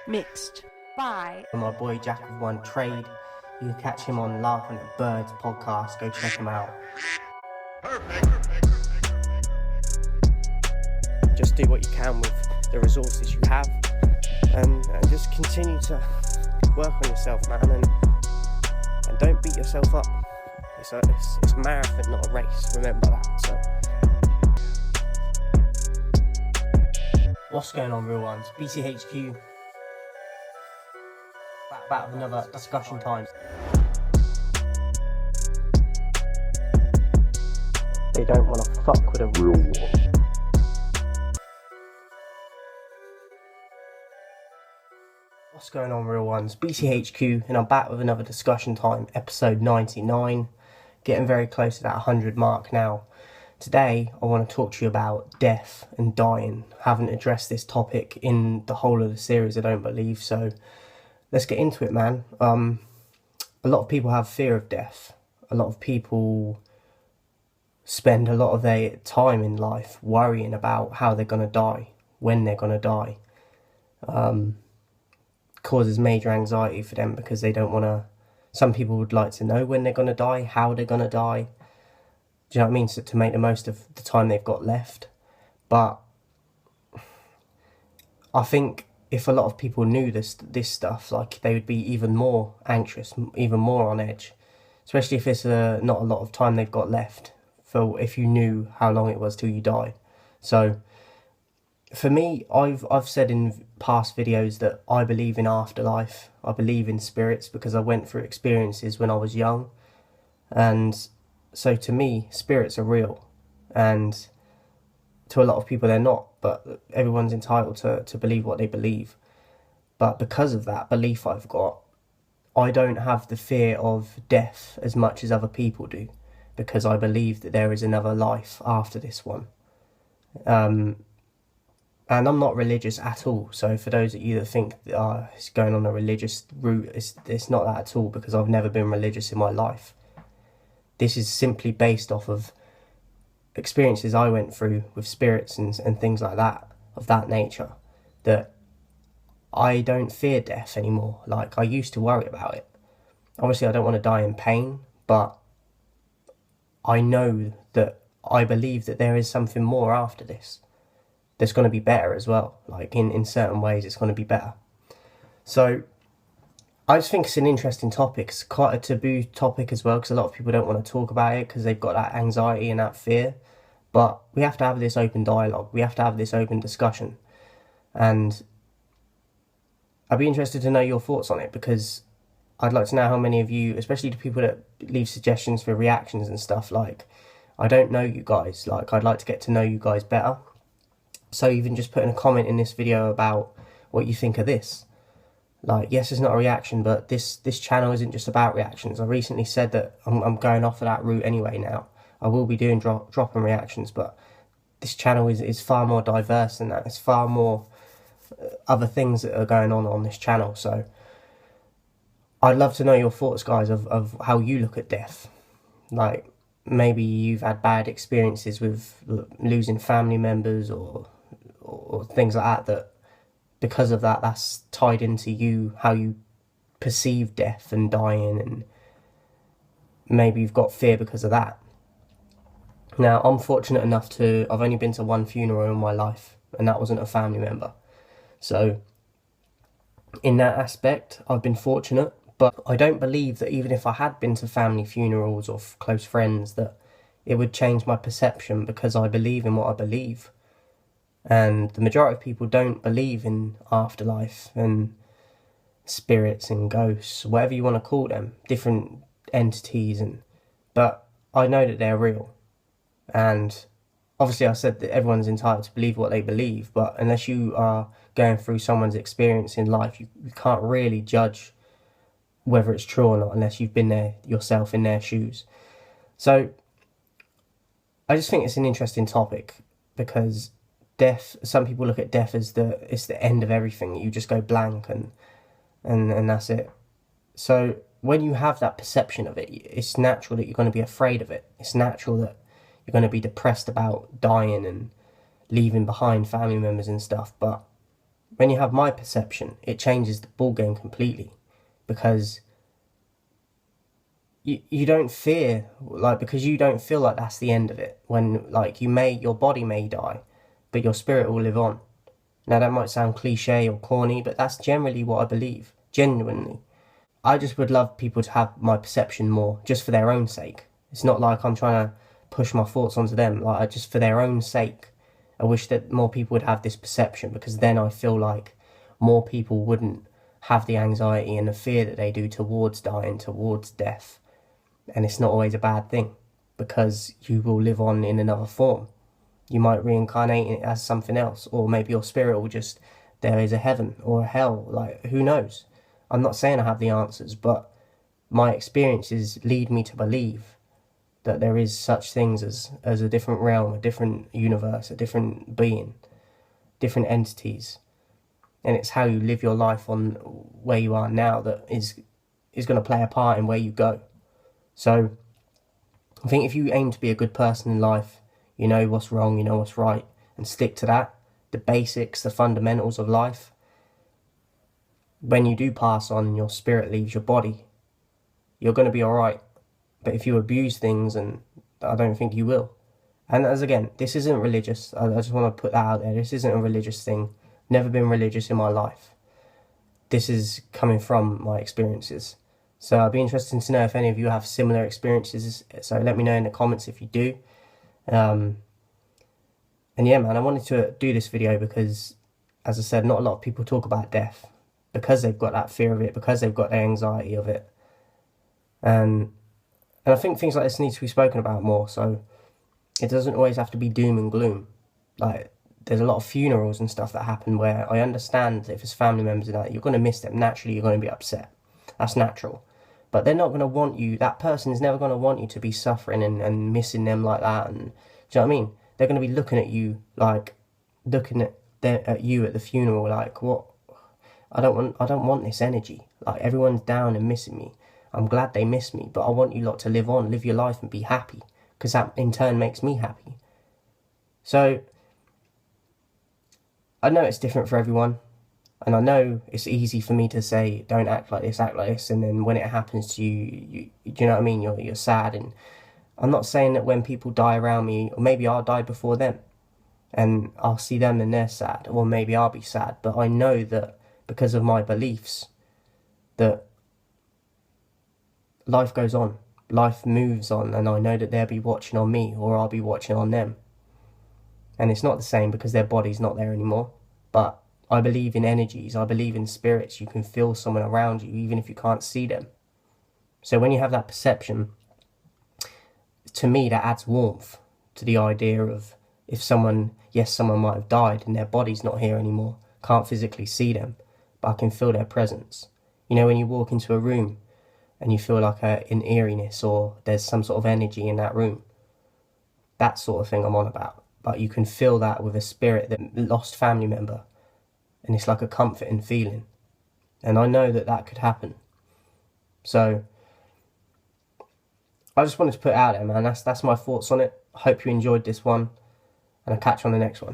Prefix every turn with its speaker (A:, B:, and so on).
A: Mixed by
B: My boy Jack of One Trade. You can catch him on Laughing at Birds podcast. Go check him out. Just do what you can with the resources you have, and just continue to work on yourself, man, and don't beat yourself up. It's a marathon, not a race. Remember that. So, what's going on, real ones? BCHQ. Back with another discussion time. They don't want to fuck with a real war. What's going on, real ones? BCHQ, and I'm back with another discussion time, episode 99. Getting very close to that 100 mark now. Today, I want to talk to you about death and dying. I haven't addressed this topic in the whole of the series, I don't believe, so let's get into it, man. A lot of people have fear of death. A lot of people spend a lot of their time in life worrying about how they're going to die, when they're going to die. Causes major anxiety for them because they don't want to. Some people would like to know when they're going to die, how they're going to die. Do you know what I mean? So to make the most of the time they've got left. But I think if a lot of people knew this stuff, like, they would be even more anxious, even more on edge, especially if it's not a lot of time they've got left. For if you knew how long it was till you die. So for me, I've said in past videos that I believe in afterlife. I believe in spirits because I went through experiences when I was young, and so to me, spirits are real, and to a lot of people they're not, but everyone's entitled to believe what they believe. But because of that belief I've got, I don't have the fear of death as much as other people do, because I believe that there is another life after this one. And I'm not religious at all, so for those of you that think it's going on a religious route, it's not that at all, because I've never been religious in my life. This is simply based off of experiences I went through with spirits and things like that, of that nature, that I don't fear death anymore. Like, I used to worry about it. Obviously, I don't want to die in pain, but I know that I believe that there is something more after this. That's going to be better as well. Like, in certain ways, it's going to be better. So I just think it's an interesting topic. It's quite a taboo topic as well, because a lot of people don't want to talk about it because they've got that anxiety and that fear. But we have to have this open dialogue. We have to have this open discussion. And I'd be interested to know your thoughts on it, because I'd like to know how many of you, especially the people that leave suggestions for reactions and stuff, like, I don't know you guys. Like, I'd like to get to know you guys better. So even just putting a comment in this video about what you think of this. Like, yes, it's not a reaction, but this channel isn't just about reactions. I recently said that I'm going off of that route anyway now. I will be doing dropping reactions, but this channel is far more diverse than that. It's far more other things that are going on this channel. So I'd love to know your thoughts, guys, of how you look at death. Like, maybe you've had bad experiences with losing family members or things like that because of that, that's tied into you, how you perceive death and dying, and maybe you've got fear because of that. Now, I'm fortunate enough I've only been to one funeral in my life, and that wasn't a family member. So in that aspect, I've been fortunate, but I don't believe that even if I had been to family funerals or close friends, that it would change my perception, because I believe in what I believe. And the majority of people don't believe in afterlife and spirits and ghosts, whatever you want to call them, different entities, but I know that they're real. And obviously I said that everyone's entitled to believe what they believe, but unless you are going through someone's experience in life, you can't really judge whether it's true or not unless you've been there yourself in their shoes. So I just think it's an interesting topic, because death, some people look at death as it's the end of everything. You just go blank and that's it. So when you have that perception of it, it's natural that you're going to be afraid of it. It's natural that you're going to be depressed about dying and leaving behind family members and stuff. But when you have my perception, it changes the ball game completely, because you don't fear, like, because you don't feel like that's the end of it. When, like, your body may die, but your spirit will live on. Now that might sound cliche or corny, but that's generally what I believe, genuinely. I just would love people to have my perception more, just for their own sake. It's not like I'm trying to push my thoughts onto them, like, just for their own sake. I wish that more people would have this perception, because then I feel like more people wouldn't have the anxiety and the fear that they do towards dying, towards death. And it's not always a bad thing, because you will live on in another form. You might reincarnate it as something else, or maybe your spirit will just, there is a heaven or a hell, like, who knows? I'm not saying I have the answers, but my experiences lead me to believe that there is such things as a different realm, a different universe, a different being, different entities. And it's how you live your life on where you are now that is going to play a part in where you go. So I think if you aim to be a good person in life, you know what's wrong, you know what's right, and stick to that, the basics, the fundamentals of life, when you do pass on and your spirit leaves your body, you're going to be alright. But if you abuse things, and I don't think you will. And as again, this isn't religious. I just want to put that out there. This isn't a religious thing. Never been religious in my life. This is coming from my experiences. So I'd be interested to know if any of you have similar experiences. So let me know in the comments if you do. And yeah, man, I wanted to do this video because, as I said, not a lot of people talk about death, because they've got that fear of it, because they've got the anxiety of it. And I think things like this need to be spoken about more, so it doesn't always have to be doom and gloom. Like, there's a lot of funerals and stuff that happen where I understand if it's family members and that, you're going to miss them. Naturally, you're going to be upset. That's natural. But they're not going to want you, that person is never going to want you to be suffering and missing them like that. And do you know what I mean? They're going to be looking at you, like, looking at you at the funeral, like, what? I don't want this energy. Like, everyone's down and missing me. I'm glad they miss me, but I want you lot to live on, live your life and be happy, because that in turn makes me happy. So I know it's different for everyone, and I know it's easy for me to say, don't act like this, and then when it happens to you, do you know what I mean? You're sad. And I'm not saying that when people die around me, or maybe I'll die before them, and I'll see them and they're sad, or maybe I'll be sad, but I know that because of my beliefs, that life goes on, life moves on, and I know that they'll be watching on me, or I'll be watching on them. And it's not the same because their body's not there anymore. But I believe in energies, I believe in spirits. You can feel someone around you, even if you can't see them. So when you have that perception, to me, that adds warmth to the idea of, if someone, yes, someone might have died and their body's not here anymore, can't physically see them, but I can feel their presence. You know, when you walk into a room and you feel like an eeriness, or there's some sort of energy in that room, that sort of thing I'm on about. But you can feel that with a spirit, that lost family member, and it's like a comforting feeling. And I know that that could happen. So I just wanted to put it out there, man. That's my thoughts on it. I hope you enjoyed this one, and I'll catch you on the next one.